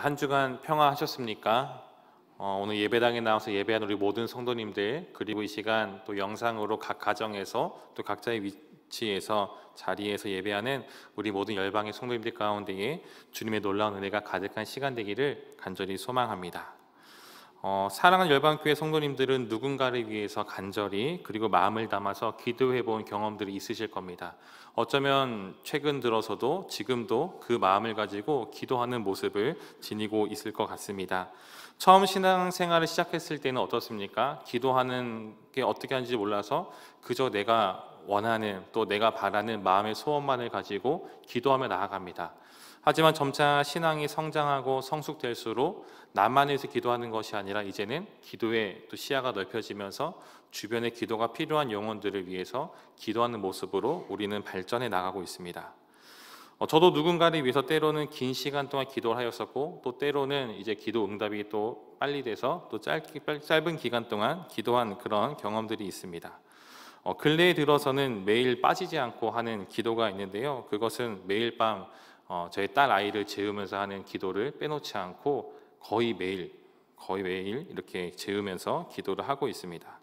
한 주간 평화하셨습니까? 오늘 예배당에 나와서 예배한 우리 모든 성도님들, 그리고 이 시간 또 영상으로 각 가정에서 또 각자의 위치에서 자리에서 예배하는 우리 모든 열방의 성도님들 가운데에 주님의 놀라운 은혜가 가득한 시간 되기를 간절히 소망합니다. 사랑하는 열방교회 성도님들은 누군가를 위해서 간절히 그리고 마음을 담아서 기도해 본 경험들이 있으실 겁니다. 어쩌면 최근 들어서도 지금도 그 마음을 가지고 기도하는 모습을 지니고 있을 것 같습니다. 처음 신앙생활을 시작했을 때는 어떻습니까? 기도하는 게 어떻게 하는지 몰라서 그저 내가 원하는 또 내가 바라는 마음의 소원만을 가지고 기도하며 나아갑니다. 하지만 점차 신앙이 성장하고 성숙될수록 나만 위해서 기도하는 것이 아니라 이제는 기도의 또 시야가 넓혀지면서 주변에 기도가 필요한 영혼들을 위해서 기도하는 모습으로 우리는 발전해 나가고 있습니다. 저도 누군가를 위해서 때로는 긴 시간 동안 기도를 하였었고, 또 때로는 이제 기도 응답이 또 빨리 돼서 또 짧은 기간 동안 기도한 그런 경험들이 있습니다. 근래에 들어서는 매일 빠지지 않고 하는 기도가 있는데요. 그것은 매일 밤 저희 딸 아이를 재우면서 하는 기도를 빼놓지 않고 거의 매일 이렇게 재우면서 기도를 하고 있습니다.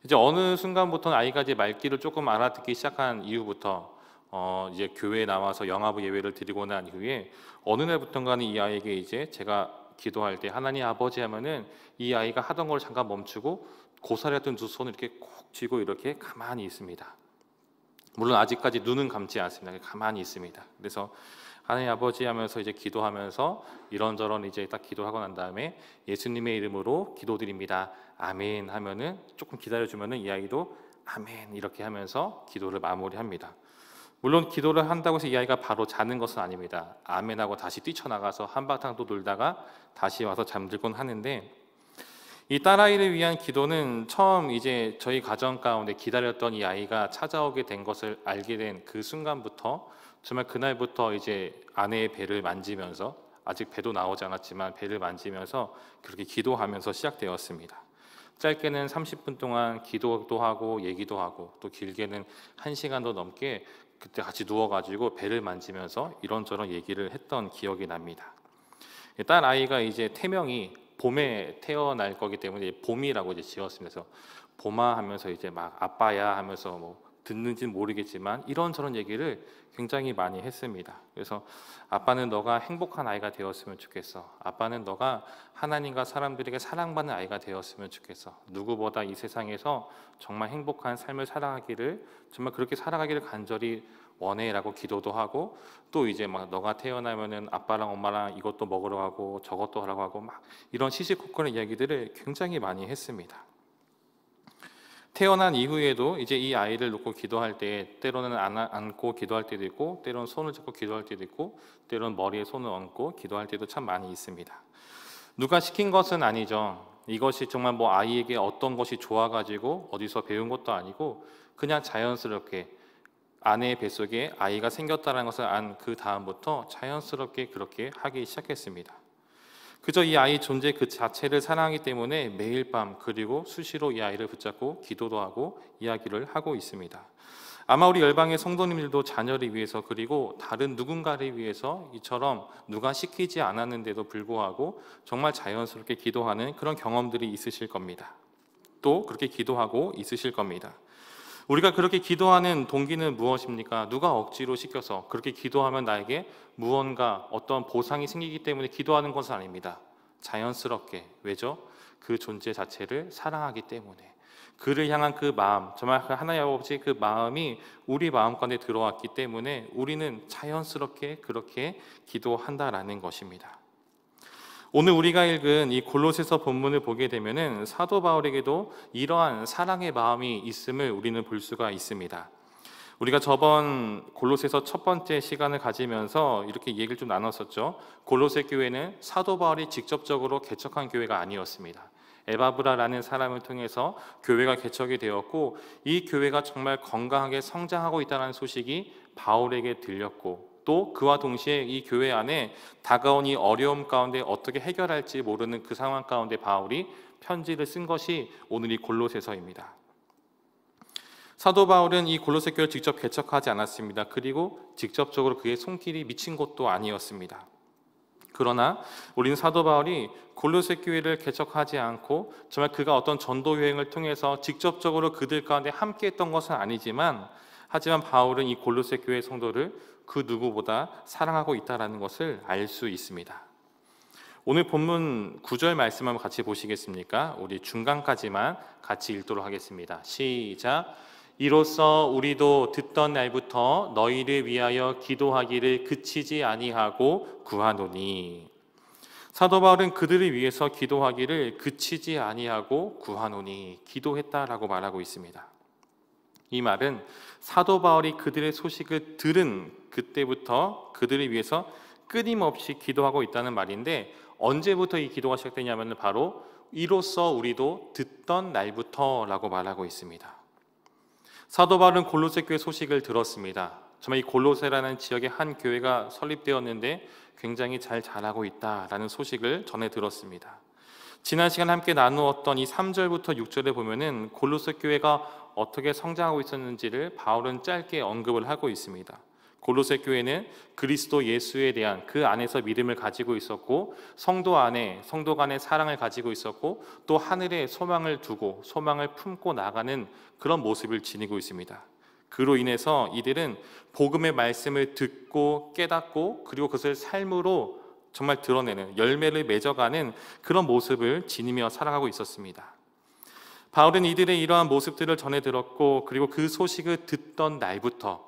이제 어느 순간부터는 아이가 이제 말귀를 조금 알아듣기 시작한 이후부터 이제 교회에 나와서 영아부 예배를 드리고 난 이후에 어느 날부터인가는 이 아이에게 이제 제가 기도할 때 하나님 아버지 하면은 이 아이가 하던 걸 잠깐 멈추고 고사리였던 두 손을 이렇게 콕 쥐고 이렇게 가만히 있습니다. 물론 아직까지 눈은 감지 않습니다. 가만히 있습니다. 그래서 하나님 아버지 하면서 이제 기도하면서 이런저런 이제 딱 기도하고 난 다음에 예수님의 이름으로 기도드립니다. 아멘 하면은 조금 기다려주면은 이 아이도 아멘 이렇게 하면서 기도를 마무리합니다. 물론 기도를 한다고 해서 이 아이가 바로 자는 것은 아닙니다. 아멘하고 다시 뛰쳐나가서 한바탕 또 놀다가 다시 와서 잠들곤 하는데, 이 딸아이를 위한 기도는 처음 이제 저희 가정 가운데 기다렸던 이 아이가 찾아오게 된 것을 알게 된 그 순간부터 정말 그날부터 이제 아내의 배를 만지면서, 아직 배도 나오지 않았지만 배를 만지면서 그렇게 기도하면서 시작되었습니다. 짧게는 30분 동안 기도도 하고 얘기도 하고, 또 길게는 1시간도 넘게 그때 같이 누워가지고 배를 만지면서 이런저런 얘기를 했던 기억이 납니다. 딸 아이가 이제 태명이 봄에 태어날 거기 때문에 봄이라고 이제 지었습니다. 그래서 봄아 하면서 이제 막 아빠야 하면서 뭐 듣는지는 모르겠지만 이런저런 얘기를 굉장히 많이 했습니다. 그래서 아빠는 너가 행복한 아이가 되었으면 좋겠어. 아빠는 너가 하나님과 사람들에게 사랑받는 아이가 되었으면 좋겠어. 누구보다 이 세상에서 정말 행복한 삶을 살아가기를, 정말 그렇게 살아가기를 간절히 원해라고 기도도 하고, 또 이제 막 너가 태어나면은 아빠랑 엄마랑 이것도 먹으러 가고 저것도 하라고 하고 막 이런 시시콜콜한 이야기들을 굉장히 많이 했습니다. 태어난 이후에도 이제 이 아이를 놓고 기도할 때 때로는 안고 기도할 때도 있고, 때로는 손을 잡고 기도할 때도 있고, 때로는 머리에 손을 얹고 기도할 때도 참 많이 있습니다. 누가 시킨 것은 아니죠. 이것이 정말 뭐 아이에게 어떤 것이 좋아가지고 어디서 배운 것도 아니고 그냥 자연스럽게 아내의 뱃속에 아이가 생겼다는 것을 안 그 다음부터 자연스럽게 그렇게 하기 시작했습니다. 그저 이 아이 존재 그 자체를 사랑하기 때문에 매일 밤 그리고 수시로 이 아이를 붙잡고 기도도 하고 이야기를 하고 있습니다. 아마 우리 열방의 성도님들도 자녀를 위해서 그리고 다른 누군가를 위해서 이처럼 누가 시키지 않았는데도 불구하고 정말 자연스럽게 기도하는 그런 경험들이 있으실 겁니다. 또 그렇게 기도하고 있으실 겁니다. 우리가 그렇게 기도하는 동기는 무엇입니까? 누가 억지로 시켜서 그렇게 기도하면 나에게 무언가 어떤 보상이 생기기 때문에 기도하는 것은 아닙니다. 자연스럽게. 왜죠? 그 존재 자체를 사랑하기 때문에. 그를 향한 그 마음, 정말 하나님 아버지 그 마음이 우리 마음 가운데 들어왔기 때문에 우리는 자연스럽게 그렇게 기도한다라는 것입니다. 오늘 우리가 읽은 이 골로새서 본문을 보게 되면은 사도 바울에게도 이러한 사랑의 마음이 있음을 우리는 볼 수가 있습니다. 우리가 저번 골로새서 첫 번째 시간을 가지면서 이렇게 얘기를 좀 나눴었죠. 골로새 교회는 사도 바울이 직접적으로 개척한 교회가 아니었습니다. 에바브라라는 사람을 통해서 교회가 개척이 되었고, 이 교회가 정말 건강하게 성장하고 있다는 소식이 바울에게 들렸고, 또 그와 동시에 이 교회 안에 다가온 이 어려움 가운데 어떻게 해결할지 모르는 그 상황 가운데 바울이 편지를 쓴 것이 오늘 이 골로새서입니다. 사도 바울은 이 골로새 교회를 직접 개척하지 않았습니다. 그리고 직접적으로 그의 손길이 미친 것도 아니었습니다. 그러나 우리는 사도 바울이 골로새 교회를 개척하지 않고 정말 그가 어떤 전도 여행을 통해서 직접적으로 그들 가운데 함께 했던 것은 아니지만, 하지만 바울은 이 골로새 교회 성도를 그 누구보다 사랑하고 있다는 것을 알 수 있습니다. 오늘 본문 9절 말씀 한번 같이 보시겠습니까? 우리 중간까지만 같이 읽도록 하겠습니다. 시작. 이로써 우리도 듣던 날부터 너희를 위하여 기도하기를 그치지 아니하고 구하노니. 사도 바울은 그들을 위해서 기도하기를 그치지 아니하고 구하노니, 기도했다라고 말하고 있습니다. 이 말은 사도 바울이 그들의 소식을 들은 그때부터 그들을 위해서 끊임없이 기도하고 있다는 말인데, 언제부터 이 기도가 시작되냐면 바로 이로써 우리도 듣던 날부터라고 말하고 있습니다. 사도 바울은 골로새 교회 소식을 들었습니다. 정말 이 골로새라는 지역의 한 교회가 설립되었는데 굉장히 잘 자라고 있다라는 소식을 전해 들었습니다. 지난 시간 함께 나누었던 이 3절부터 6절에 보면은 골로새 교회가 어떻게 성장하고 있었는지를 바울은 짧게 언급을 하고 있습니다. 골로새 교회는 그리스도 예수에 대한 그 안에서 믿음을 가지고 있었고, 성도 간의 사랑을 가지고 있었고, 또 하늘에 소망을 두고 소망을 품고 나가는 그런 모습을 지니고 있습니다. 그로 인해서 이들은 복음의 말씀을 듣고 깨닫고, 그리고 그것을 삶으로 정말 드러내는, 열매를 맺어가는 그런 모습을 지니며 살아가고 있었습니다. 바울은 이들의 이러한 모습들을 전해 들었고, 그리고 그 소식을 듣던 날부터,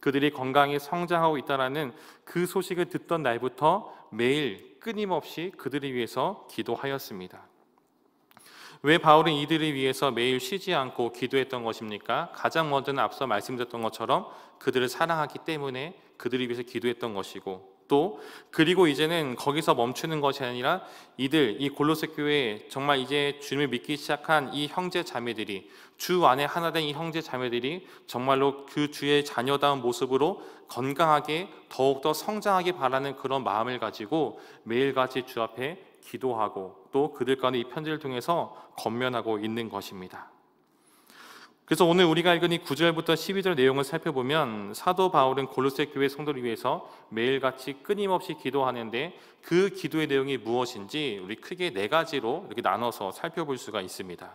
그들이 건강히 성장하고 있다는 그 소식을 듣던 날부터 매일 끊임없이 그들을 위해서 기도하였습니다. 왜 바울은 이들을 위해서 매일 쉬지 않고 기도했던 것입니까? 가장 먼저는 앞서 말씀드렸던 것처럼 그들을 사랑하기 때문에 그들을 위해서 기도했던 것이고, 또 그리고 이제는 거기서 멈추는 것이 아니라 이 골로새 교회에 정말 이제 주님을 믿기 시작한 이 형제 자매들이, 주 안에 하나 된 이 형제 자매들이 정말로 그 주의 자녀다운 모습으로 건강하게 더욱더 성장하기 바라는 그런 마음을 가지고 매일같이 주 앞에 기도하고, 또 그들 가운데 이 편지를 통해서 권면하고 있는 것입니다. 그래서 오늘 우리가 읽은 이 9절부터 12절 내용을 살펴보면 사도 바울은 골로새 교회 성도를 위해서 매일같이 끊임없이 기도하는데, 그 기도의 내용이 무엇인지 우리 크게 4가지로 이렇게 나눠서 살펴볼 수가 있습니다.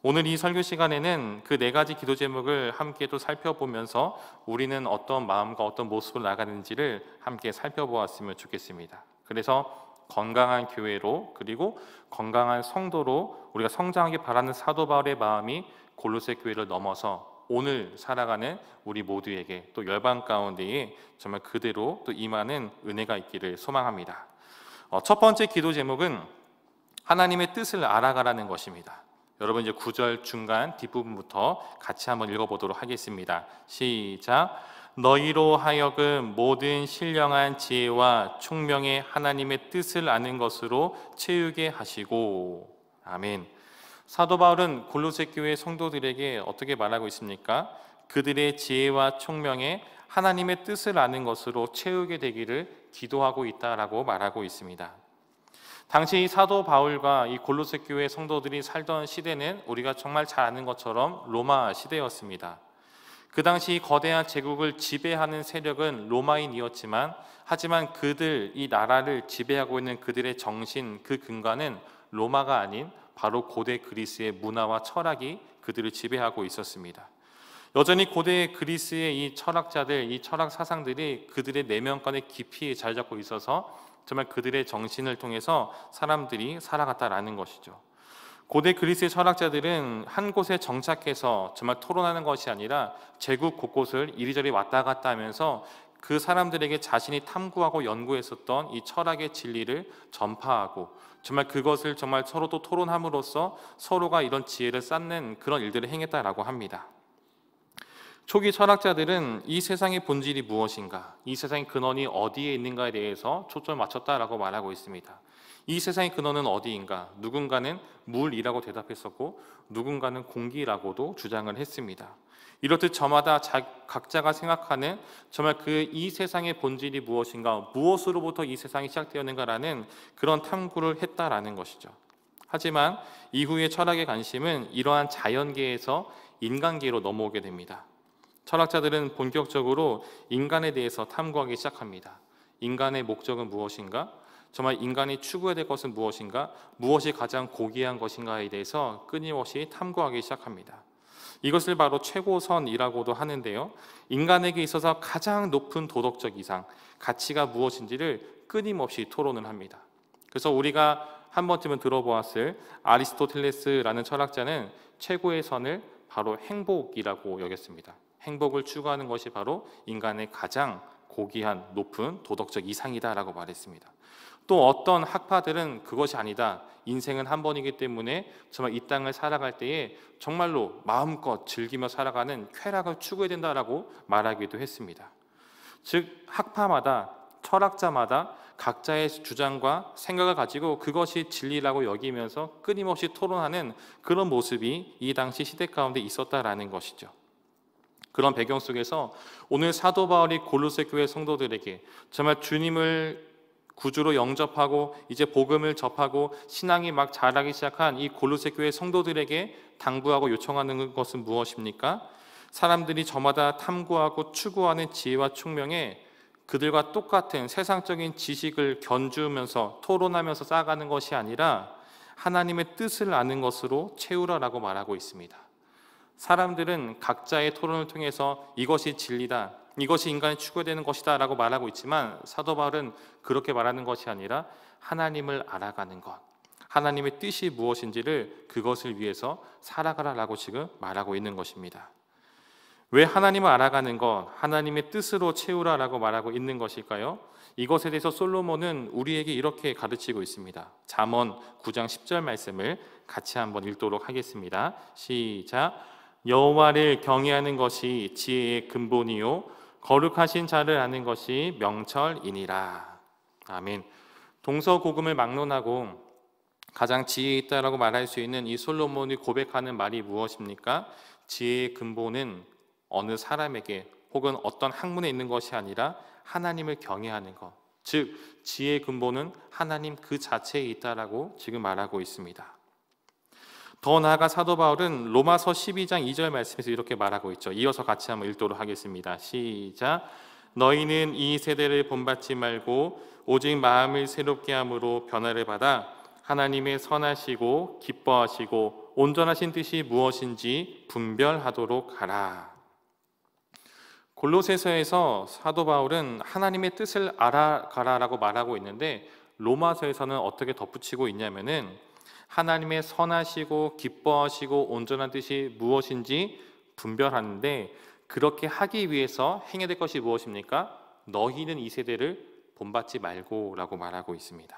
오늘 이 설교 시간에는 그 4가지 기도 제목을 함께 또 살펴보면서 우리는 어떤 마음과 어떤 모습으로 나가는지를 함께 살펴보았으면 좋겠습니다. 그래서 건강한 교회로, 그리고 건강한 성도로 우리가 성장하기 바라는 사도 바울의 마음이 골로새 교회를 넘어서 오늘 살아가는 우리 모두에게, 또 열방 가운데에 정말 그대로 또 임하는 은혜가 있기를 소망합니다. 첫 번째 기도 제목은 하나님의 뜻을 알아가라는 것입니다. 여러분 이제 9절 중간 뒷부분부터 같이 한번 읽어보도록 하겠습니다. 시작. 너희로 하여금 모든 신령한 지혜와 총명의 하나님의 뜻을 아는 것으로 채우게 하시고. 아멘. 사도 바울은 골로새 교회 성도들에게 어떻게 말하고 있습니까? 그들의 지혜와 총명에 하나님의 뜻을 아는 것으로 채우게 되기를 기도하고 있다라고 말하고 있습니다. 당시 이 사도 바울과 이 골로새 교회 성도들이 살던 시대는 우리가 정말 잘 아는 것처럼 로마 시대였습니다. 그 당시 거대한 제국을 지배하는 세력은 로마인이었지만, 하지만 이 나라를 지배하고 있는 그들의 정신, 그 근간은 로마가 아닌 바로 고대 그리스의 문화와 철학이 그들을 지배하고 있었습니다. 여전히 고대 그리스의 이 철학자들, 이 철학 사상들이 그들의 내면권에 깊이 자리 잡고 있어서 정말 그들의 정신을 통해서 사람들이 살아갔다라는 것이죠. 고대 그리스의 철학자들은 한 곳에 정착해서 정말 토론하는 것이 아니라 제국 곳곳을 이리저리 왔다 갔다 하면서 그 사람들에게 자신이 탐구하고 연구했었던 이 철학의 진리를 전파하고, 정말 그것을 정말 서로도 토론함으로써 서로가 이런 지혜를 쌓는 그런 일들을 행했다라고 합니다. 초기 철학자들은 이 세상의 본질이 무엇인가, 이 세상의 근원이 어디에 있는가에 대해서 초점을 맞췄다라고 말하고 있습니다. 이 세상의 근원은 어디인가? 누군가는 물이라고 대답했었고, 누군가는 공기라고도 주장을 했습니다. 이렇듯 저마다 각자가 생각하는 정말 이 세상의 본질이 무엇인가, 무엇으로부터 이 세상이 시작되었는가라는 그런 탐구를 했다라는 것이죠. 하지만 이후의 철학의 관심은 이러한 자연계에서 인간계로 넘어오게 됩니다. 철학자들은 본격적으로 인간에 대해서 탐구하기 시작합니다. 인간의 목적은 무엇인가? 정말 인간이 추구해야 될 것은 무엇인가, 무엇이 가장 고귀한 것인가에 대해서 끊임없이 탐구하기 시작합니다. 이것을 바로 최고선이라고도 하는데요, 인간에게 있어서 가장 높은 도덕적 이상, 가치가 무엇인지를 끊임없이 토론을 합니다. 그래서 우리가 한 번쯤은 들어보았을 아리스토텔레스라는 철학자는 최고의 선을 바로 행복이라고 여겼습니다. 행복을 추구하는 것이 바로 인간의 가장 고귀한 높은 도덕적 이상이다라고 말했습니다. 또 어떤 학파들은 그것이 아니다, 인생은 한 번이기 때문에 정말 이 땅을 살아갈 때에 정말로 마음껏 즐기며 살아가는 쾌락을 추구해야 된다라고 말하기도 했습니다. 즉 학파마다, 철학자마다 각자의 주장과 생각을 가지고 그것이 진리라고 여기면서 끊임없이 토론하는 그런 모습이 이 당시 시대 가운데 있었다라는 것이죠. 그런 배경 속에서 오늘 사도 바울이 골로새 교회 성도들에게 정말 주님을 구주로 영접하고 이제 복음을 접하고 신앙이 막 자라기 시작한 이 골로새 교회 성도들에게 당부하고 요청하는 것은 무엇입니까? 사람들이 저마다 탐구하고 추구하는 지혜와 총명에 그들과 똑같은 세상적인 지식을 견주면서 토론하면서 쌓아가는 것이 아니라 하나님의 뜻을 아는 것으로 채우라라고 말하고 있습니다. 사람들은 각자의 토론을 통해서 이것이 진리다, 이것이 인간이 추구해야 되는 것이다 라고 말하고 있지만 사도 바울은 그렇게 말하는 것이 아니라 하나님을 알아가는 것, 하나님의 뜻이 무엇인지를 그것을 위해서 살아가라라고 지금 말하고 있는 것입니다. 왜 하나님을 알아가는 것, 하나님의 뜻으로 채우라라고 말하고 있는 것일까요? 이것에 대해서 솔로몬은 우리에게 이렇게 가르치고 있습니다. 잠언 9장 10절 말씀을 같이 한번 읽도록 하겠습니다. 시작. 여호와를 경외하는 것이 지혜의 근본이요 거룩하신 자를 아는 것이 명철이니라. 아멘. 동서고금을 막론하고 가장 지혜 있다라고 말할 수 있는 이 솔로몬이 고백하는 말이 무엇입니까? 지혜의 근본은 어느 사람에게 혹은 어떤 학문에 있는 것이 아니라 하나님을 경외하는 것, 즉 지혜의 근본은 하나님 그 자체에 있다라고 지금 말하고 있습니다. 더 나아가 사도 바울은 로마서 12장 2절 말씀에서 이렇게 말하고 있죠. 이어서 같이 한번 읽도록 하겠습니다. 시작. 너희는 이 세대를 본받지 말고 오직 마음을 새롭게 함으로 변화를 받아 하나님의 선하시고 기뻐하시고 온전하신 뜻이 무엇인지 분별하도록 하라. 골로새서에서 사도 바울은 하나님의 뜻을 알아가라라고 말하고 있는데 로마서에서는 어떻게 덧붙이고 있냐면은 하나님의 선하시고 기뻐하시고 온전한 뜻이 무엇인지 분별하는데 그렇게 하기 위해서 행해야 될 것이 무엇입니까? 너희는 이 세대를 본받지 말고 라고 말하고 있습니다.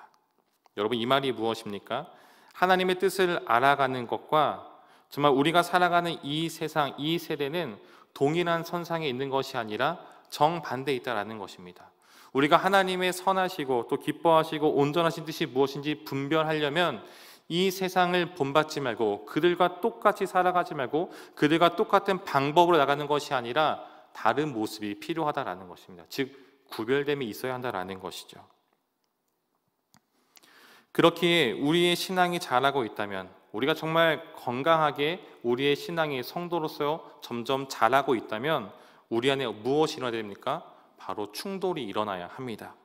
여러분 이 말이 무엇입니까? 하나님의 뜻을 알아가는 것과 정말 우리가 살아가는 이 세상, 이 세대는 동일한 선상에 있는 것이 아니라 정반대에 있다라는 것입니다. 우리가 하나님의 선하시고 또 기뻐하시고 온전하신 뜻이 무엇인지 분별하려면 이 세상을 본받지 말고 그들과 똑같이 살아가지 말고 그들과 똑같은 방법으로 나가는 것이 아니라 다른 모습이 필요하다라는 것입니다. 즉 구별됨이 있어야 한다라는 것이죠. 그렇기에 우리의 신앙이 자라고 있다면, 우리가 정말 건강하게 우리의 신앙이 성도로서 점점 자라고 있다면 우리 안에 무엇이 일어나야 됩니까? 바로 충돌이 일어나야 합니다.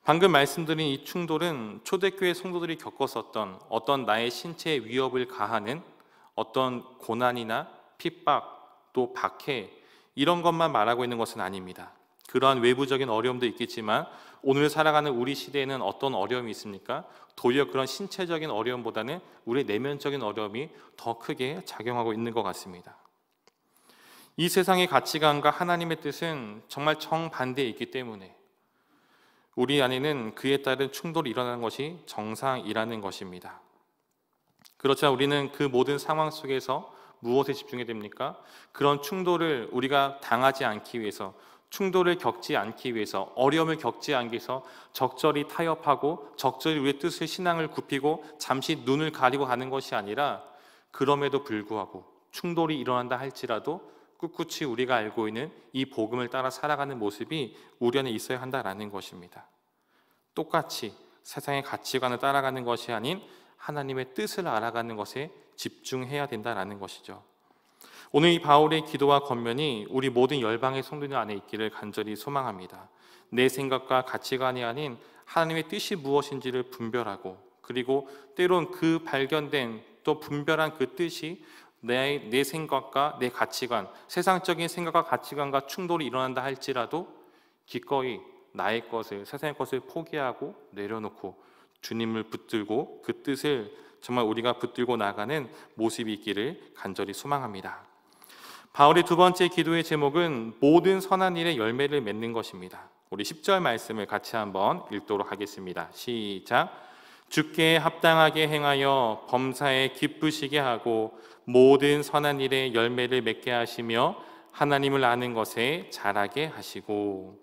방금 말씀드린 이 충돌은 초대교회 성도들이 겪었었던 어떤 나의 신체에 위협을 가하는 어떤 고난이나 핍박, 또 박해, 이런 것만 말하고 있는 것은 아닙니다. 그러한 외부적인 어려움도 있겠지만 오늘 살아가는 우리 시대에는 어떤 어려움이 있습니까? 도리어 그런 신체적인 어려움보다는 우리의 내면적인 어려움이 더 크게 작용하고 있는 것 같습니다. 이 세상의 가치관과 하나님의 뜻은 정말 정반대에 있기 때문에 우리 안에는 그에 따른 충돌이 일어나는 것이 정상이라는 것입니다. 그렇지만 우리는 그 모든 상황 속에서 무엇에 집중해야 됩니까? 그런 충돌을 우리가 당하지 않기 위해서, 충돌을 겪지 않기 위해서, 어려움을 겪지 않기 위해서 적절히 타협하고 적절히 우리의 뜻을, 신앙을 굽히고 잠시 눈을 가리고 가는 것이 아니라 그럼에도 불구하고 충돌이 일어난다 할지라도 꿋꿋이 우리가 알고 있는 이 복음을 따라 살아가는 모습이 우리 안에 있어야 한다라는 것입니다. 똑같이 세상의 가치관을 따라가는 것이 아닌 하나님의 뜻을 알아가는 것에 집중해야 된다라는 것이죠. 오늘 이 바울의 기도와 권면이 우리 모든 열방의 성도들 안에 있기를 간절히 소망합니다. 내 생각과 가치관이 아닌 하나님의 뜻이 무엇인지를 분별하고, 그리고 때론 그 발견된 또 분별한 그 뜻이 내 생각과 내 가치관, 세상적인 생각과 가치관과 충돌이 일어난다 할지라도 기꺼이 나의 것을, 세상의 것을 포기하고 내려놓고 주님을 붙들고 그 뜻을 정말 우리가 붙들고 나가는 모습이 있기를 간절히 소망합니다. 바울의 두 번째 기도의 제목은 모든 선한 일의 열매를 맺는 것입니다. 우리 10절 말씀을 같이 한번 읽도록 하겠습니다. 시작. 주께 합당하게 행하여 범사에 기쁘시게 하고 모든 선한 일의 열매를 맺게 하시며 하나님을 아는 것에 자라게 하시고.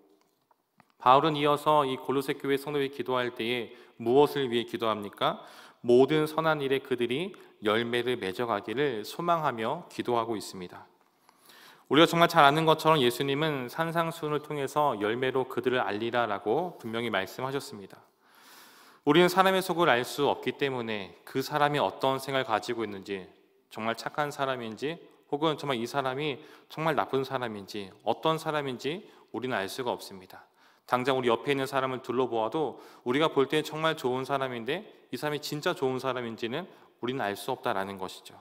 바울은 이어서 이 골로새 교회 성도들이 기도할 때에 무엇을 위해 기도합니까? 모든 선한 일에 그들이 열매를 맺어가기를 소망하며 기도하고 있습니다. 우리가 정말 잘 아는 것처럼 예수님은 산상수훈을 통해서 열매로 그들을 알리라라고 분명히 말씀하셨습니다. 우리는 사람의 속을 알 수 없기 때문에 그 사람이 어떤 생각을 가지고 있는지, 정말 착한 사람인지 혹은 정말 이 사람이 정말 나쁜 사람인지 어떤 사람인지 우리는 알 수가 없습니다. 당장 우리 옆에 있는 사람을 둘러보아도 우리가 볼 때 정말 좋은 사람인데 이 사람이 진짜 좋은 사람인지는 우리는 알 수 없다라는 것이죠.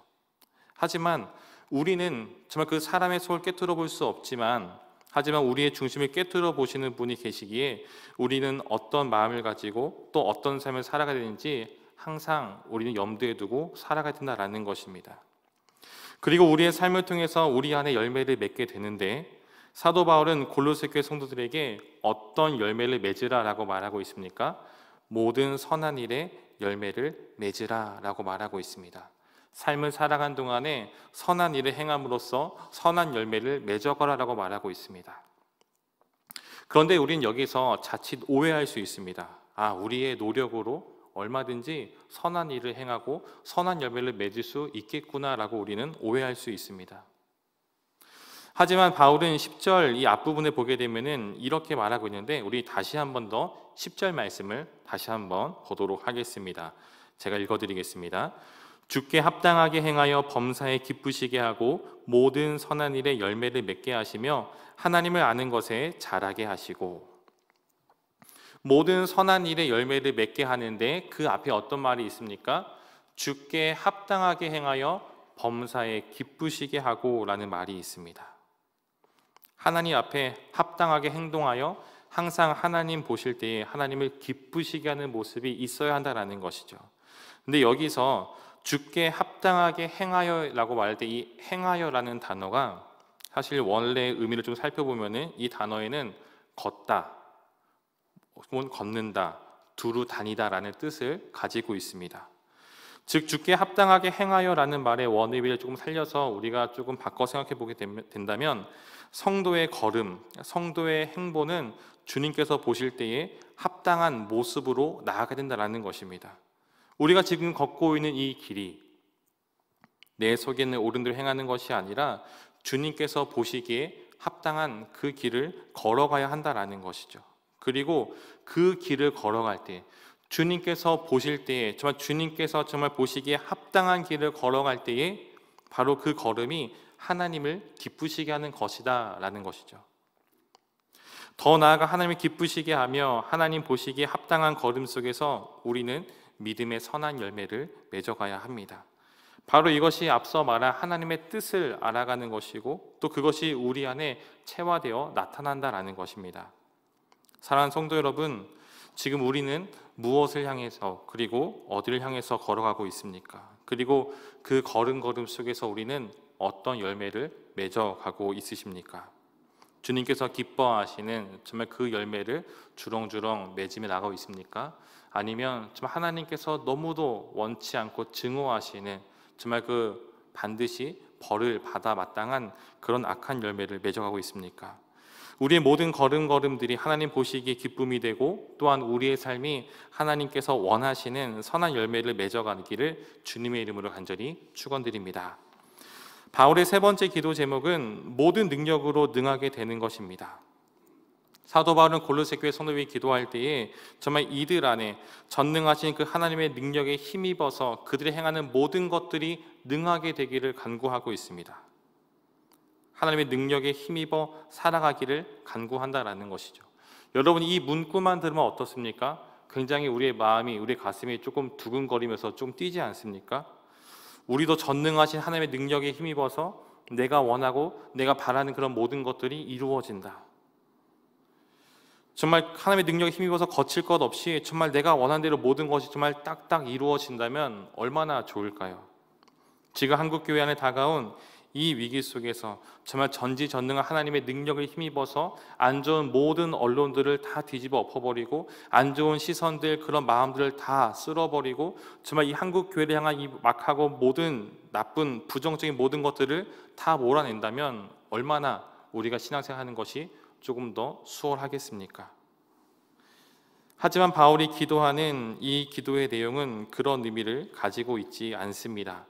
하지만 우리는 정말 그 사람의 속을 깨뜨려 볼 수 없지만, 하지만 우리의 중심을 깨뜨려 보시는 분이 계시기에 우리는 어떤 마음을 가지고 또 어떤 삶을 살아가야 되는지 항상 우리는 염두에 두고 살아가야 된다는 것입니다. 그리고 우리의 삶을 통해서 우리 안에 열매를 맺게 되는데, 사도 바울은 골로새 교회 성도들에게 어떤 열매를 맺으라라고 말하고 있습니까? 모든 선한 일에 열매를 맺으라라고 말하고 있습니다. 삶을 살아간 동안에 선한 일을 행함으로써 선한 열매를 맺어가라라고 말하고 있습니다. 그런데 우리는 여기서 자칫 오해할 수 있습니다. 우리의 노력으로 얼마든지 선한 일을 행하고 선한 열매를 맺을 수 있겠구나라고 우리는 오해할 수 있습니다. 하지만 바울은 10절 이 앞부분에 보게 되면은 이렇게 말하고 있는데, 우리 다시 한 번 더 10절 말씀을 다시 한번 보도록 하겠습니다. 제가 읽어드리겠습니다. 주께 합당하게 행하여 범사에 기쁘시게 하고 모든 선한 일에 열매를 맺게 하시며 하나님을 아는 것에 자라게 하시고. 모든 선한 일에 열매를 맺게 하는데 그 앞에 어떤 말이 있습니까? 주께 합당하게 행하여 범사에 기쁘시게 하고 라는 말이 있습니다. 하나님 앞에 합당하게 행동하여 항상 하나님 보실 때에 하나님을 기쁘시게 하는 모습이 있어야 한다는 것이죠. 근데 여기서 주께 합당하게 행하여라고 말할 때 이 행하여라는 단어가 사실 원래의 의미를 좀 살펴보면은 이 단어에는 걷다, 혹은 걷는다, 두루 다니다라는 뜻을 가지고 있습니다. 즉 주께 합당하게 행하여라는 말의 원의미를 조금 살려서 우리가 조금 바꿔 생각해 보게 된다면, 성도의 걸음, 성도의 행보는 주님께서 보실 때에 합당한 모습으로 나아가야 된다는 것입니다. 우리가 지금 걷고 있는 이 길이 내 속에 있는 옳은 대로 행하는 것이 아니라 주님께서 보시기에 합당한 그 길을 걸어가야 한다는 것이죠. 그리고 그 길을 걸어갈 때 주님께서 보실 때에 주님께서 정말 보시기에 합당한 길을 걸어갈 때에 바로 그 걸음이 하나님을 기쁘시게 하는 것이다 라는 것이죠. 더 나아가 하나님을 기쁘시게 하며 하나님 보시기에 합당한 걸음 속에서 우리는 믿음의 선한 열매를 맺어가야 합니다. 바로 이것이 앞서 말한 하나님의 뜻을 알아가는 것이고 또 그것이 우리 안에 체화되어 나타난다라는 것입니다. 사랑하는 성도 여러분, 지금 우리는 무엇을 향해서 그리고 어디를 향해서 걸어가고 있습니까? 그리고 그 걸음 속에서 우리는 어떤 열매를 맺어가고 있으십니까? 주님께서 기뻐하시는 정말 그 열매를 주렁주렁 맺으며 나가고 있습니까? 아니면 정말 하나님께서 너무도 원치 않고 증오하시는 정말 그 반드시 벌을 받아 마땅한 그런 악한 열매를 맺어가고 있습니까? 우리의 모든 걸음들이 하나님 보시기에 기쁨이 되고 또한 우리의 삶이 하나님께서 원하시는 선한 열매를 맺어가기를 주님의 이름으로 간절히 축원드립니다. 바울의 세 번째 기도 제목은 모든 능력으로 능하게 되는 것입니다. 사도 바울은 골로새 교회 성도들이 기도할 때에 정말 이들 안에 전능하신 그 하나님의 능력에 힘입어서 그들이 행하는 모든 것들이 능하게 되기를 간구하고 있습니다. 하나님의 능력에 힘입어 살아가기를 간구한다라는 것이죠. 여러분, 이 문구만 들으면 어떻습니까? 굉장히 우리의 마음이, 우리의 가슴이 조금 두근거리면서 좀 뛰지 않습니까? 우리도 전능하신 하나님의 능력에 힘입어서 내가 원하고 내가 바라는 그런 모든 것들이 이루어진다. 정말 하나님의 능력에 힘입어서 거칠 것 없이 정말 내가 원하는 대로 모든 것이 정말 딱딱 이루어진다면 얼마나 좋을까요? 지금 한국교회 안에 다가온 이 위기 속에서 정말 전지전능한 하나님의 능력을 힘입어서 안 좋은 모든 언론들을 다 뒤집어 엎어버리고 안 좋은 시선들, 그런 마음들을 다 쓸어버리고 정말 이 한국교회를 향한 이 막하고 모든 나쁜 부정적인 모든 것들을 다 몰아낸다면 얼마나 우리가 신앙생활하는 것이 조금 더 수월하겠습니까? 하지만 바울이 기도하는 이 기도의 내용은 그런 의미를 가지고 있지 않습니다.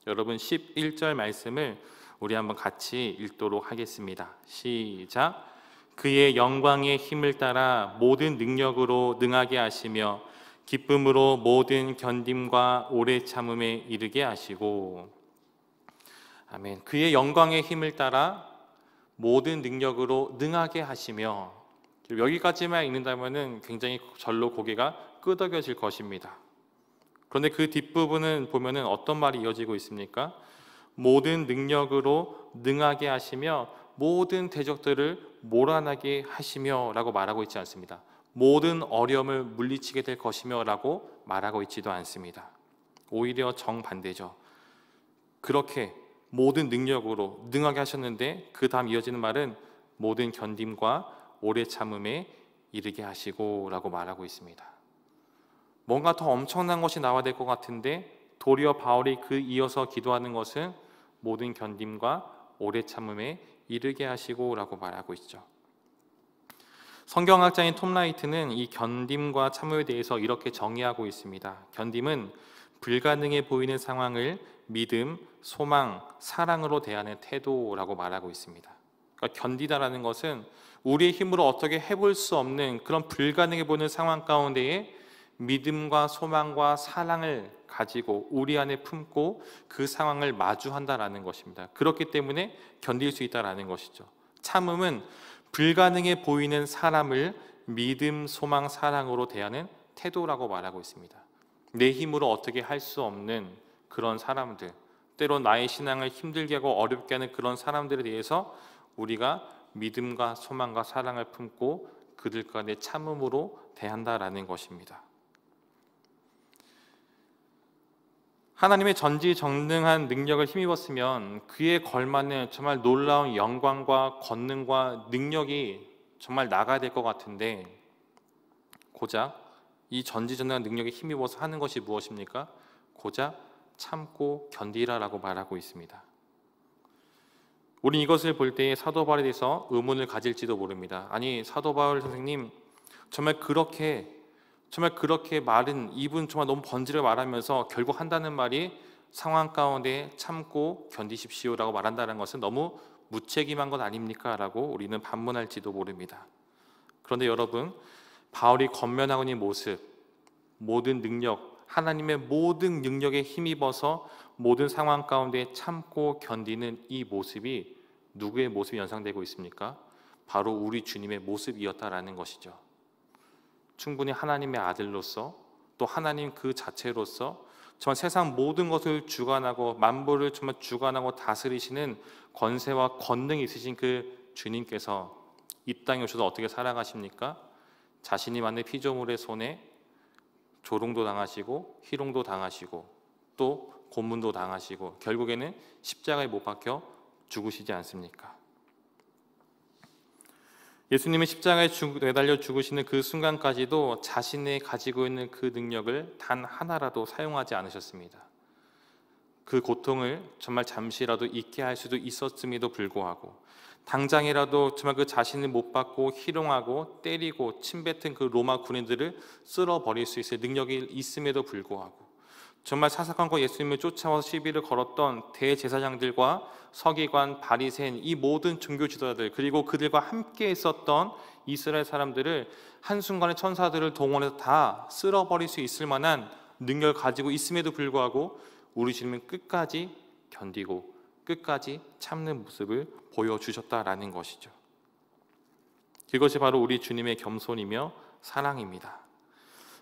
여러분 11절 말씀을 우리 한번 같이 읽도록 하겠습니다. 시작. 그의 영광의 힘을 따라 모든 능력으로 능하게 하시며 기쁨으로 모든 견딤과 오래 참음에 이르게 하시고. 아멘. 그의 영광의 힘을 따라 모든 능력으로 능하게 하시며. 여기까지만 읽는다면 굉장히 절로 고개가 끄덕여질 것입니다. 그런데 그 뒷부분은 보면은 어떤 말이 이어지고 있습니까? 모든 능력으로 능하게 하시며 모든 대적들을 몰아나게 하시며 라고 말하고 있지 않습니다. 모든 어려움을 물리치게 될 것이며 라고 말하고 있지도 않습니다. 오히려 정반대죠. 그렇게 모든 능력으로 능하게 하셨는데 그 다음 이어지는 말은 모든 견딤과 오래 참음에 이르게 하시고 라고 말하고 있습니다. 뭔가 더 엄청난 것이 나와야 될 것 같은데 도리어 바울이 그 이어서 기도하는 것은 모든 견딤과 오래 참음에 이르게 하시고 라고 말하고 있죠. 성경학자인 톰 라이트는 이 견딤과 참음에 대해서 이렇게 정의하고 있습니다. 견딤은 불가능해 보이는 상황을 믿음, 소망, 사랑으로 대하는 태도라고 말하고 있습니다. 그러니까 견디다라는 것은 우리의 힘으로 어떻게 해볼 수 없는 그런 불가능해 보이는 상황 가운데에 믿음과 소망과 사랑을 가지고 우리 안에 품고 그 상황을 마주한다라는 것입니다. 그렇기 때문에 견딜 수 있다라는 것이죠. 참음은 불가능해 보이는 사람을 믿음, 소망, 사랑으로 대하는 태도라고 말하고 있습니다. 내 힘으로 어떻게 할 수 없는 그런 사람들, 때로 나의 신앙을 힘들게 하고 어렵게 하는 그런 사람들에 대해서 우리가 믿음과 소망과 사랑을 품고 그들 가운데 참음으로 대한다라는 것입니다. 하나님의 전지전능한 능력을 힘입었으면 그에 걸맞는 정말 놀라운 영광과 권능과 능력이 정말 나가야 될 것 같은데 고작 이 전지전능한 능력에 힘입어서 하는 것이 무엇입니까? 고작 참고 견디라라고 말하고 있습니다. 우리 이것을 볼 때 사도 바울에 대해서 의문을 가질지도 모릅니다. 아니 사도 바울 선생님 정말 그렇게 말은 이분 정말 너무 번지를 말하면서 결국 한다는 말이 상황 가운데 참고 견디십시오라고 말한다는 것은 너무 무책임한 것 아닙니까? 라고 우리는 반문할지도 모릅니다. 그런데 여러분 바울이 권면하고 있는 모습, 모든 능력, 하나님의 모든 능력에 힘입어서 모든 상황 가운데 참고 견디는 이 모습이 누구의 모습이 연상되고 있습니까? 바로 우리 주님의 모습이었다라는 것이죠. 충분히 하나님의 아들로서 또 하나님 그 자체로서 정말 세상 모든 것을 주관하고 만물을 정말 주관하고 다스리시는 권세와 권능이 있으신 그 주님께서 이 땅에 오셔서 어떻게 살아가십니까? 자신이 만든 피조물의 손에 조롱도 당하시고 희롱도 당하시고 또 고문도 당하시고 결국에는 십자가에 못 박혀 죽으시지 않습니까? 예수님이 십자가에 매달려 죽으시는 그 순간까지도 자신이 가지고 있는 그 능력을 단 하나라도 사용하지 않으셨습니다. 그 고통을 정말 잠시라도 잊게 할 수도 있었음에도 불구하고 당장이라도 정말 그 자신을 못 받고 희롱하고 때리고 침뱉은 그 로마 군인들을 쓸어버릴 수 있을 능력이 있음에도 불구하고 정말 사사건건 예수님을 쫓아와서 시비를 걸었던 대제사장들과 서기관, 바리새인 이 모든 종교 지도자들 그리고 그들과 함께 있었던 이스라엘 사람들을 한순간에 천사들을 동원해서 다 쓸어버릴 수 있을 만한 능력을 가지고 있음에도 불구하고 우리 주님은 끝까지 견디고 끝까지 참는 모습을 보여주셨다라는 것이죠. 그것이 바로 우리 주님의 겸손이며 사랑입니다.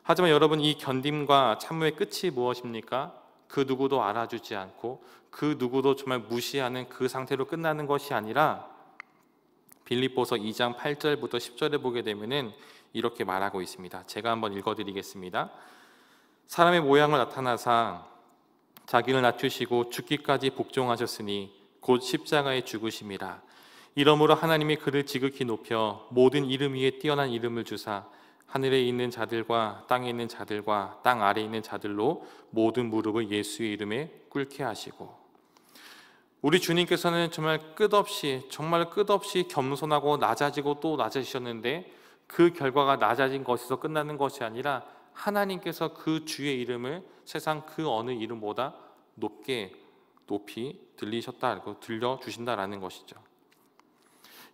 하지만 여러분, 이 견딤과 참음의 끝이 무엇입니까? 그 누구도 알아주지 않고 그 누구도 정말 무시하는 그 상태로 끝나는 것이 아니라 빌립보서 2장 8절부터 10절에 보게 되면은 이렇게 말하고 있습니다. 제가 한번 읽어드리겠습니다. 사람의 모양을 나타나사 자기를 낮추시고 죽기까지 복종하셨으니 곧 십자가에 죽으심이라. 이러므로 하나님이 그를 지극히 높여 모든 이름 위에 뛰어난 이름을 주사 하늘에 있는 자들과 땅에 있는 자들과 땅 아래에 있는 자들로 모든 무릎을 예수의 이름에 꿇게 하시고. 우리 주님께서는 정말 끝없이 겸손하고 낮아지고 또 낮아지셨는데, 그 결과가 낮아진 것에서 끝나는 것이 아니라 하나님께서 그 주의 이름을 세상 그 어느 이름보다 높이 들려주신다라는 것이죠.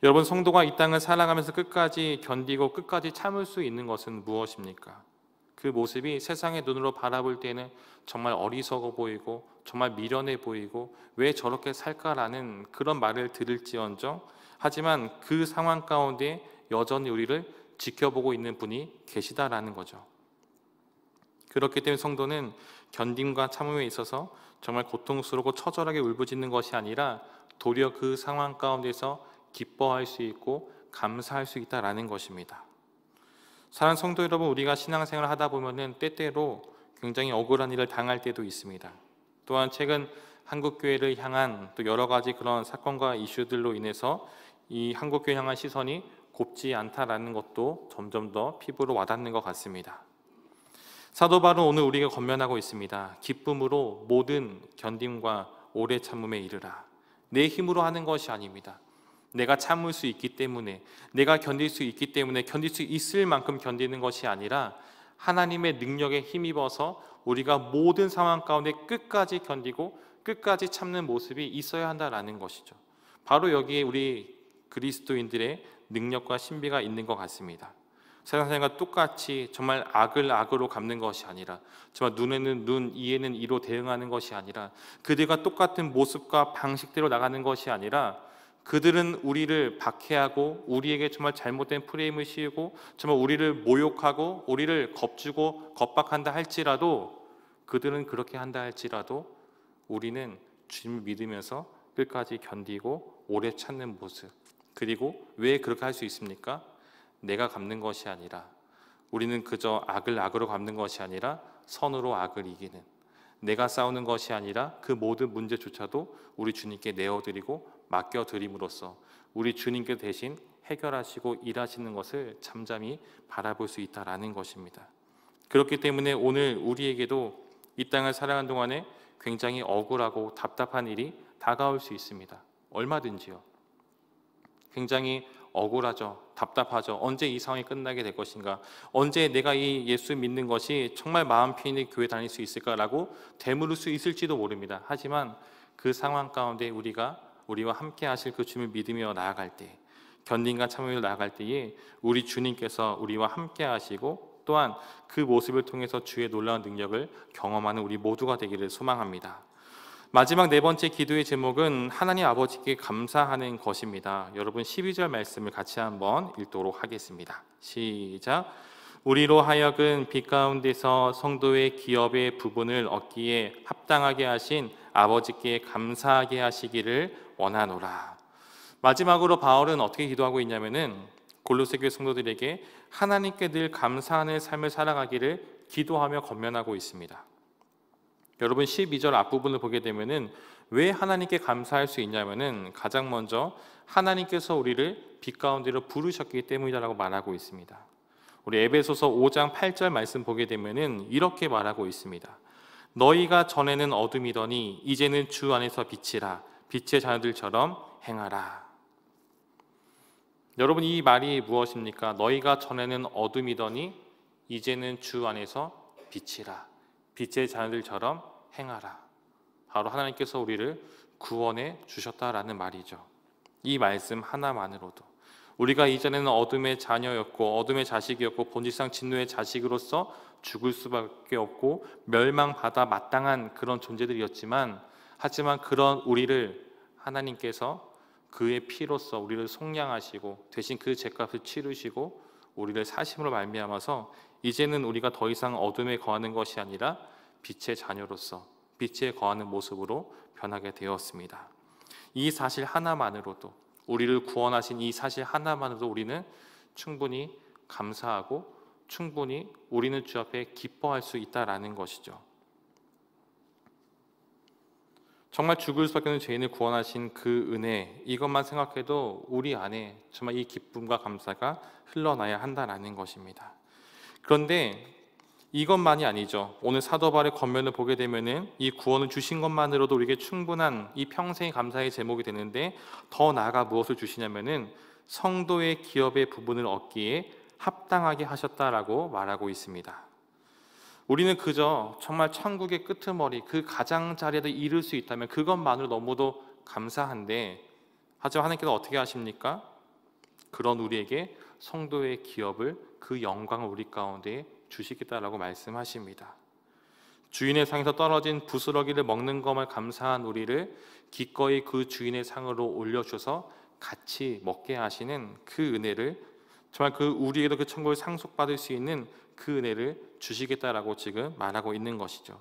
여러분, 성도가 이 땅을 살아가면서 끝까지 견디고 끝까지 참을 수 있는 것은 무엇입니까? 그 모습이 세상의 눈으로 바라볼 때는 정말 어리석어 보이고 정말 미련해 보이고 왜 저렇게 살까라는 그런 말을 들을지언정, 하지만 그 상황 가운데 여전히 우리를 지켜보고 있는 분이 계시다라는 거죠. 그렇기 때문에 성도는 견딤과 참음에 있어서 정말 고통스럽고 처절하게 울부짖는 것이 아니라 도리어 그 상황 가운데서 기뻐할 수 있고 감사할 수 있다라는 것입니다. 사랑하는 성도 여러분, 우리가 신앙생활을 하다 보면은 때때로 굉장히 억울한 일을 당할 때도 있습니다. 또한 최근 한국교회를 향한 또 여러 가지 그런 사건과 이슈들로 인해서 이 한국교회 향한 시선이 곱지 않다라는 것도 점점 더 피부로 와닿는 것 같습니다. 사도 바울은 오늘 우리가 권면하고 있습니다. 기쁨으로 모든 견딤과 오래 참음에 이르라. 내 힘으로 하는 것이 아닙니다. 내가 참을 수 있기 때문에, 내가 견딜 수 있기 때문에 견딜 수 있을 만큼 견디는 것이 아니라 하나님의 능력에 힘입어서 우리가 모든 상황 가운데 끝까지 견디고 끝까지 참는 모습이 있어야 한다라는 것이죠. 바로 여기에 우리 그리스도인들의 능력과 신비가 있는 것 같습니다. 세상 사람과 똑같이 정말 악을 악으로 갚는 것이 아니라, 정말 눈에는 눈, 이에는 이로 대응하는 것이 아니라, 그들과 똑같은 모습과 방식대로 나가는 것이 아니라, 그들은 우리를 박해하고 우리에게 정말 잘못된 프레임을 씌우고 정말 우리를 모욕하고 우리를 겁주고 겁박한다 할지라도, 그들은 그렇게 한다 할지라도 우리는 주님을 믿으면서 끝까지 견디고 오래 참는 모습. 그리고 왜 그렇게 할 수 있습니까? 내가 갚는 것이 아니라, 우리는 그저 악을 악으로 갚는 것이 아니라 선으로 악을 이기는, 내가 싸우는 것이 아니라 그 모든 문제조차도 우리 주님께 내어드리고 맡겨드림으로써 우리 주님께 대신 해결하시고 일하시는 것을 잠잠히 바라볼 수 있다라는 것입니다. 그렇기 때문에 오늘 우리에게도 이 땅을 살아가는 동안에 굉장히 억울하고 답답한 일이 다가올 수 있습니다. 얼마든지요. 굉장히 억울하죠. 답답하죠. 언제 이 상황이 끝나게 될 것인가? 언제 내가 이 예수 믿는 것이 정말 마음 편히 교회 다닐 수 있을까라고 되물을 수 있을지도 모릅니다. 하지만 그 상황 가운데 우리와 함께 하실 그 주님을 믿으며 나아갈 때, 견딘과 참으며 나아갈 때에 우리 주님께서 우리와 함께 하시고 또한 그 모습을 통해서 주의 놀라운 능력을 경험하는 우리 모두가 되기를 소망합니다. 마지막 네 번째 기도의 제목은 하나님 아버지께 감사하는 것입니다. 여러분 12절 말씀을 같이 한번 읽도록 하겠습니다. 시작. 우리로 하여금 빛 가운데서 성도의 기업의 부분을 얻기에 합당하게 하신 아버지께 감사하게 하시기를 원하노라. 마지막으로 바울은 어떻게 기도하고 있냐면은 골로새 교회 성도들에게 하나님께 늘 감사하는 삶을 살아가기를 기도하며 권면하고 있습니다. 여러분 12절 앞부분을 보게 되면은 왜 하나님께 감사할 수 있냐면은 가장 먼저 하나님께서 우리를 빛 가운데로 부르셨기 때문이라고 말하고 있습니다. 우리 에베소서 5장 8절 말씀 보게 되면은 이렇게 말하고 있습니다. 너희가 전에는 어둠이더니 이제는 주 안에서 빛이라. 빛의 자녀들처럼 행하라. 여러분 이 말이 무엇입니까? 너희가 전에는 어둠이더니 이제는 주 안에서 빛이라. 빛의 자녀들처럼 행하라. 바로 하나님께서 우리를 구원해 주셨다라는 말이죠. 이 말씀 하나만으로도 우리가 이전에는 어둠의 자녀였고 어둠의 자식이었고 본질상 진노의 자식으로서 죽을 수밖에 없고 멸망받아 마땅한 그런 존재들이었지만, 하지만 그런 우리를 하나님께서 그의 피로써 우리를 속량하시고 대신 그 죄값을 치르시고 우리를 사심으로 말미암아서 이제는 우리가 더 이상 어둠에 거하는 것이 아니라 빛의 자녀로서 빛에 거하는 모습으로 변하게 되었습니다. 이 사실 하나만으로도, 우리를 구원하신 이 사실 하나만으로도 우리는 충분히 감사하고 충분히 우리는 주 앞에 기뻐할 수 있다라는 것이죠. 정말 죽을 수밖에 없는 죄인을 구원하신 그 은혜, 이것만 생각해도 우리 안에 정말 이 기쁨과 감사가 흘러나야 한다라는 것입니다. 그런데 이것만이 아니죠. 오늘 사도 바울의 권면을 보게 되면은 이 구원을 주신 것만으로도 우리에게 충분한 이 평생의 감사의 제목이 되는데, 더 나아가 무엇을 주시냐면은 성도의 기업의 부분을 얻기에 합당하게 하셨다라고 말하고 있습니다. 우리는 그저 정말 천국의 끄트머리, 그 가장자리에 이를 수 있다면 그것만으로 너무도 감사한데, 하지만 하나님께서 어떻게 하십니까? 그런 우리에게 성도의 기업을, 그 영광을 우리 가운데 주시겠다라고 말씀하십니다. 주인의 상에서 떨어진 부스러기를 먹는 것만 감사한 우리를 기꺼이 그 주인의 상으로 올려주셔서 같이 먹게 하시는 그 은혜를, 정말 그 우리에게도 그 천국을 상속받을 수 있는 그 은혜를 주시겠다라고 지금 말하고 있는 것이죠.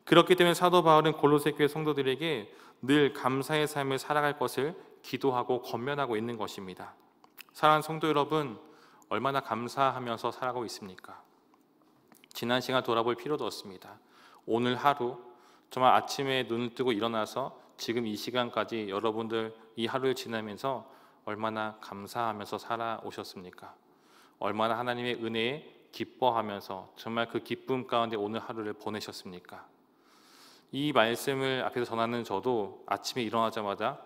그렇기 때문에 사도 바울은 골로새 교회 성도들에게 늘 감사의 삶을 살아갈 것을 기도하고 권면하고 있는 것입니다. 사랑하는 성도 여러분, 얼마나 감사하면서 살아가고 있습니까? 지난 시간 돌아볼 필요도 없습니다. 오늘 하루 정말 아침에 눈을 뜨고 일어나서 지금 이 시간까지 여러분들 이 하루를 지나면서 얼마나 감사하면서 살아오셨습니까? 얼마나 하나님의 은혜에 기뻐하면서 정말 그 기쁨 가운데 오늘 하루를 보내셨습니까? 이 말씀을 앞에서 전하는 저도 아침에 일어나자마자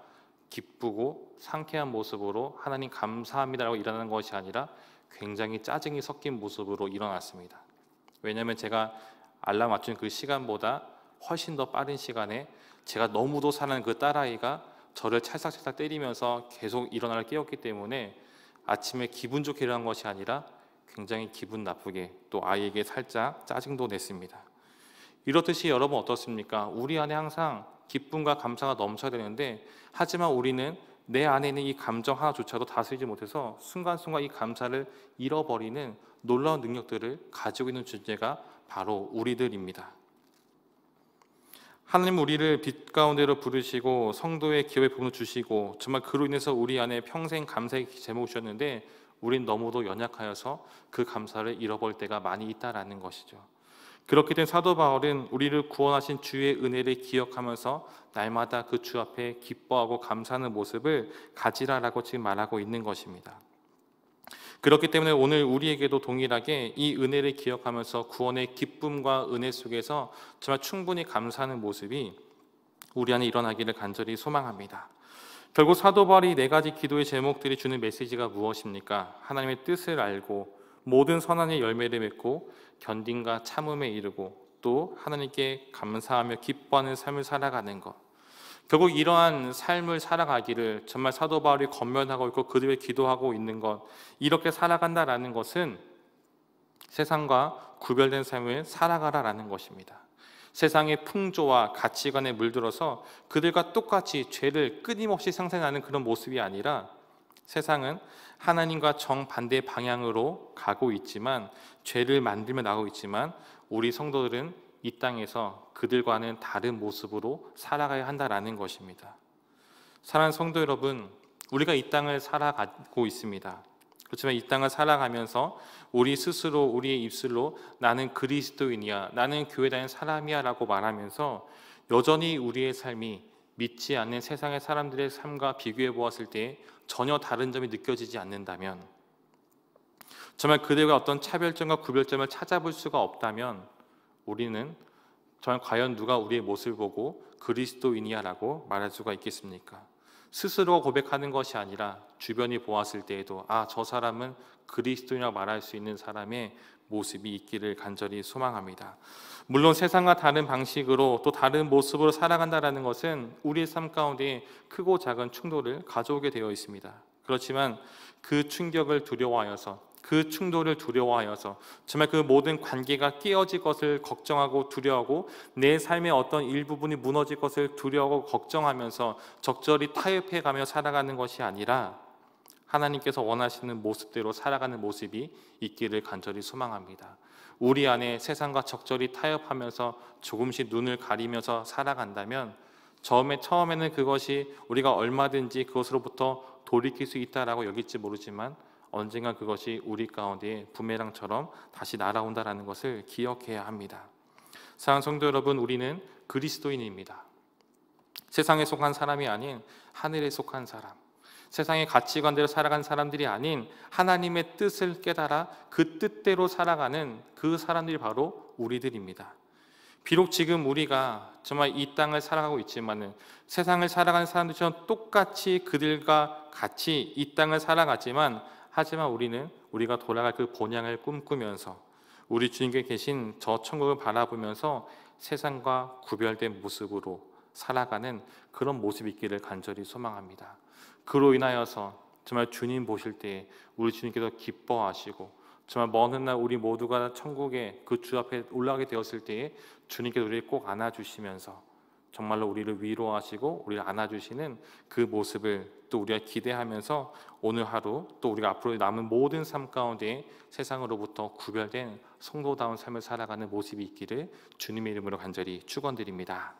기쁘고 상쾌한 모습으로 하나님 감사합니다라고 일어나는 것이 아니라 굉장히 짜증이 섞인 모습으로 일어났습니다. 왜냐하면 제가 알람 맞춘 그 시간보다 훨씬 더 빠른 시간에 제가 너무도 사랑하는 그 딸아이가 저를 찰싹찰싹 때리면서 계속 일어나를 깨웠기 때문에 아침에 기분 좋게 일어난 것이 아니라 굉장히 기분 나쁘게, 또 아이에게 살짝 짜증도 냈습니다. 이렇듯이 여러분 어떻습니까? 우리 안에 항상 기쁨과 감사가 넘쳐야 되는데, 하지만 우리는 내 안에 있는 이 감정 하나조차도 다스리지 못해서 순간순간 이 감사를 잃어버리는 놀라운 능력들을 가지고 있는 존재가 바로 우리들입니다. 하나님 우리를 빛 가운데로 부르시고 성도의 기업의 부분을 주시고 정말 그로 인해서 우리 안에 평생 감사의 제목을 주셨는데, 우린 너무도 연약하여서 그 감사를 잃어버릴 때가 많이 있다라는 것이죠. 그렇기 때문에 사도 바울은 우리를 구원하신 주의 은혜를 기억하면서 날마다 그 주 앞에 기뻐하고 감사하는 모습을 가지라라고 지금 말하고 있는 것입니다. 그렇기 때문에 오늘 우리에게도 동일하게 이 은혜를 기억하면서 구원의 기쁨과 은혜 속에서 정말 충분히 감사하는 모습이 우리 안에 일어나기를 간절히 소망합니다. 결국 사도 바울이 네 가지 기도의 제목들이 주는 메시지가 무엇입니까? 하나님의 뜻을 알고 모든 선한의 열매를 맺고 견딘과 참음에 이르고 또 하나님께 감사하며 기뻐하는 삶을 살아가는 것. 결국 이러한 삶을 살아가기를 정말 사도 바울이 권면하고 있고 그들을 기도하고 있는 것, 이렇게 살아간다라는 것은 세상과 구별된 삶을 살아가라라는 것입니다. 세상의 풍조와 가치관에 물들어서 그들과 똑같이 죄를 끊임없이 상생하는 그런 모습이 아니라, 세상은 하나님과 정반대 방향으로 가고 있지만, 죄를 만들며 나가고 있지만, 우리 성도들은 이 땅에서 그들과는 다른 모습으로 살아가야 한다라는 것입니다. 사랑하는 성도 여러분, 우리가 이 땅을 살아가고 있습니다. 그렇지만 이 땅을 살아가면서 우리 스스로 우리의 입술로 나는 그리스도인이야, 나는 교회 다니는 사람이야 라고 말하면서 여전히 우리의 삶이 믿지 않는 세상의 사람들의 삶과 비교해 보았을 때 전혀 다른 점이 느껴지지 않는다면, 정말 그들과 어떤 차별점과 구별점을 찾아볼 수가 없다면, 우리는 정말 과연 누가 우리의 모습을 보고 그리스도인이야 라고 말할 수가 있겠습니까? 스스로 고백하는 것이 아니라 주변이 보았을 때에도 저 사람은 그리스도인이라고 말할 수 있는 사람의 모습이 있기를 간절히 소망합니다. 물론 세상과 다른 방식으로 또 다른 모습으로 살아간다는 것은 우리의 삶 가운데 크고 작은 충돌을 가져오게 되어 있습니다. 그렇지만 그 충격을 두려워하여서, 그 충돌을 두려워하여서 정말 그 모든 관계가 깨어질 것을 걱정하고 두려워하고 내 삶의 어떤 일부분이 무너질 것을 두려워하고 걱정하면서 적절히 타협해가며 살아가는 것이 아니라, 하나님께서 원하시는 모습대로 살아가는 모습이 있기를 간절히 소망합니다. 우리 안에 세상과 적절히 타협하면서 조금씩 눈을 가리면서 살아간다면 처음에는 그것이 우리가 얼마든지 그것으로부터 돌이킬 수 있다라고 여길지 모르지만 언젠가 그것이 우리 가운데 부메랑처럼 다시 날아온다라는 것을 기억해야 합니다. 사랑하는 성도 여러분, 우리는 그리스도인입니다. 세상에 속한 사람이 아닌 하늘에 속한 사람, 세상의 가치관대로 살아간 사람들이 아닌 하나님의 뜻을 깨달아 그 뜻대로 살아가는 그 사람들이 바로 우리들입니다. 비록 지금 우리가 정말 이 땅을 살아가고 있지만은 세상을 살아가는 사람들처럼 똑같이 그들과 같이 이 땅을 살아가지만 하지만 우리가 돌아갈 그 본향을 꿈꾸면서 우리 주님께 계신 저 천국을 바라보면서 세상과 구별된 모습으로 살아가는 그런 모습이 있기를 간절히 소망합니다. 그로 인하여서 정말 주님 보실 때 우리 주님께서 기뻐하시고 정말 먼 훗날 우리 모두가 천국에 그 주 앞에 올라가게 되었을 때에 주님께서 우리를 꼭 안아주시면서 정말로 우리를 위로하시고 우리를 안아주시는 그 모습을 또 우리가 기대하면서 오늘 하루 또 우리가 앞으로 남은 모든 삶 가운데 세상으로부터 구별된 성도다운 삶을 살아가는 모습이 있기를 주님의 이름으로 간절히 축원드립니다.